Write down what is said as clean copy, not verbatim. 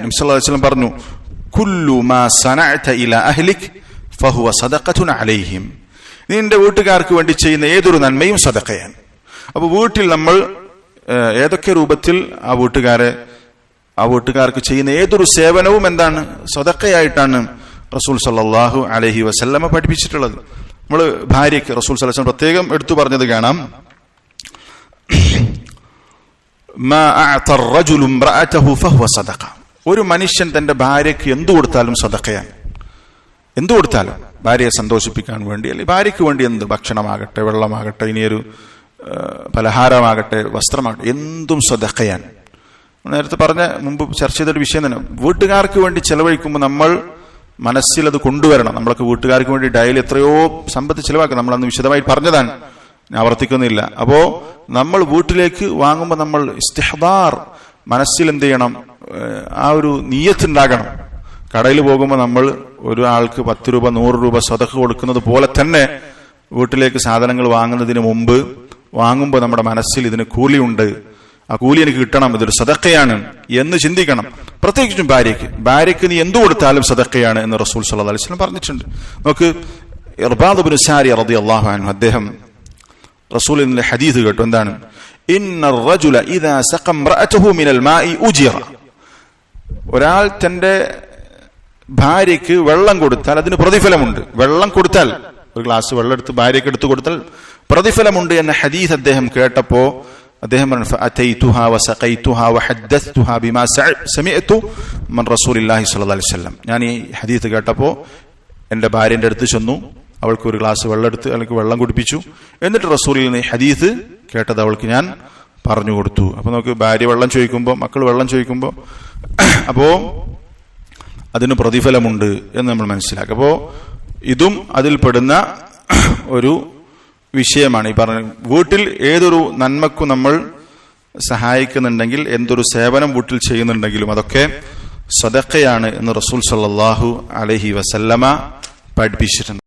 നബി സല്ലല്ലാഹു അലൈഹി വസല്ലം പറഞ്ഞു, കുല്ലു മാ സനഅത ഇലാ അഹ്ലിക് ഫഹുവ സദഖത്തുൻ അലൈഹിം. നിന്റെ വീട്ടുകാർക്ക് വേണ്ടി ചെയ്യുന്ന ഏതൊരു നന്മയും സദഖയാണ്. അപ്പോൾ വീട്ടിൽ നമ്മൾ ഏതൊക്കെ രൂപത്തിൽ ആ വീട്ടുകാർക്ക് ചെയ്യുന്ന ഏതൊരു സേവനവും എന്താണ്, സദഖയായിട്ടാണ് റസൂൽ സല്ലല്ലാഹു അലൈഹി വസല്ലമ പഠിപ്പിച്ചിട്ടുള്ളത്. നമ്മൾ ഭാര്യയ്ക്ക് റസൂൽ സല്ലല്ലാഹു അലൈഹി വസല്ലം പ്രത്യേകം എടുത്തു പറഞ്ഞത് കാണാം, മാ അഅത അർ-റജുലു ഇംറഅതഹു ഫഹുവ സദഖ. ഒരു മനുഷ്യൻ തന്റെ ഭാര്യയ്ക്ക് എന്തു കൊടുത്താലും സദഖയാണ്. എന്തു കൊടുത്താലും ഭാര്യയെ സന്തോഷിപ്പിക്കാൻ വേണ്ടി, അല്ലെങ്കിൽ ഭാര്യയ്ക്ക് വേണ്ടി എന്ത്, ഭക്ഷണമാകട്ടെ, വെള്ളമാകട്ടെ, ഇനിയൊരു പലഹാരമാകട്ടെ, വസ്ത്രമാകട്ടെ, എന്തും സദഖയാണ്. നേരത്തെ പറഞ്ഞ മുമ്പ് ചർച്ച ചെയ്തൊരു വിഷയം തന്നെ, വീട്ടുകാർക്ക് വേണ്ടി ചെലവഴിക്കുമ്പോൾ നമ്മൾ മനസ്സിൽ അത് കൊണ്ടുവരണം. നമ്മളൊക്കെ വീട്ടുകാർക്ക് വേണ്ടി ഡയലി എത്രയോ സമ്പത്ത് ചെലവാക്കും. നമ്മളന്ന് വിശദമായി പറഞ്ഞതാണ്, ഞാൻ ആവർത്തിക്കുന്നില്ല. അപ്പോ നമ്മൾ വീട്ടിലേക്ക് വാങ്ങുമ്പോൾ നമ്മൾ ഇസ്തിഹ്ദാർ മനസ്സിൽ എന്ത് ചെയ്യണം, ആ ഒരു നിയ്യത്തുണ്ടാകണം. കടയിൽ പോകുമ്പോൾ നമ്മൾ ഒരാൾക്ക് 10 രൂപ 100 രൂപ സദഖ കൊടുക്കുന്നത് പോലെ തന്നെ വീട്ടിലേക്ക് സാധനങ്ങൾ വാങ്ങുന്നതിന് മുമ്പ് വാങ്ങുമ്പോൾ നമ്മുടെ മനസ്സിൽ ഇതിന് കൂലിയുണ്ട്, ആ കൂലി എനിക്ക് കിട്ടണം, ഇതൊരു സദഖയാണ് എന്ന് ചിന്തിക്കണം. പ്രത്യേകിച്ചും ഭാര്യയ്ക്ക് നീ എന്തു കൊടുത്താലും സദഖയാണ് എന്ന് റസൂൽ സല്ലല്ലാഹു അലൈഹി വസല്ലം പറഞ്ഞിട്ടുണ്ട്. നമുക്ക് ഇർബാദ് ഇബ്നു സാരിയ റളിയല്ലാഹു അൻഹു, അദ്ദേഹം റസൂലിന്റെ ഹദീസ് കേട്ടു. എന്താണ്? ഇന്നർ റജുല ഇദാ സഖ ഇംറഅതഹു മിനൽ മാഇ ഉജിറ. ഒരാൾ തന്റെ ഭാര്യയ്ക്ക് വെള്ളം കൊടുത്താൽ അതിന് പ്രതിഫലമുണ്ട്. വെള്ളം കൊടുത്താൽ, ഒരു ഗ്ലാസ് വെള്ളം എടുത്ത് ഭാര്യയ്ക്ക് എടുത്തു കൊടുത്താൽ പ്രതിഫലമുണ്ട് എന്ന ഹദീസ് അദ്ദേഹം കേട്ടപ്പോ അദ്ദേഹം പറഞ്ഞു, ഫഅതൈതുഹാ വസഖൈതുഹാ വഹദ്ദസ്തുഹാ ബിമാ സമിഅതു മിൻ റസൂലില്ലാഹി സ്വല്ലല്ലാഹു അലൈഹി വസല്ലം. ഞാൻ ഈ ഹദീസ് കേട്ടപ്പോ എന്റെ ഭാര്യന്റെ അടുത്ത് ചെന്നു, അവൾക്ക് ഒരു ഗ്ലാസ് വെള്ളം എടുത്ത് അവൾക്ക് വെള്ളം കുടിപ്പിച്ചു. എന്നിട്ട് റസൂലിൽ നിന്ന് ഈ ഹദീസ് കേട്ടത് അവൾക്ക് ഞാൻ പറഞ്ഞു കൊടുത്തു. അപ്പൊ നമുക്ക് ഭാര്യ വെള്ളം ചോദിക്കുമ്പോൾ, മക്കൾ വെള്ളം ചോദിക്കുമ്പോൾ, അപ്പോ അതിന് പ്രതിഫലമുണ്ട് എന്ന് നമ്മൾ മനസ്സിലാക്കുക. അപ്പോ ഇതും അതിൽപ്പെടുന്ന ഒരു വിഷയമാണ്. ഈ പറഞ്ഞ വീട്ടിൽ ഏതൊരു നന്മക്കും നമ്മൾ സഹായിക്കുന്നുണ്ടെങ്കിൽ, എന്തൊരു സേവനം വീട്ടിൽ ചെയ്യുന്നുണ്ടെങ്കിലും അതൊക്കെ സദഖയാണ് എന്ന് റസൂൽ സല്ലല്ലാഹു അലൈഹി വസല്ലമ പഠിപ്പിച്ചിട്ടുണ്ട്.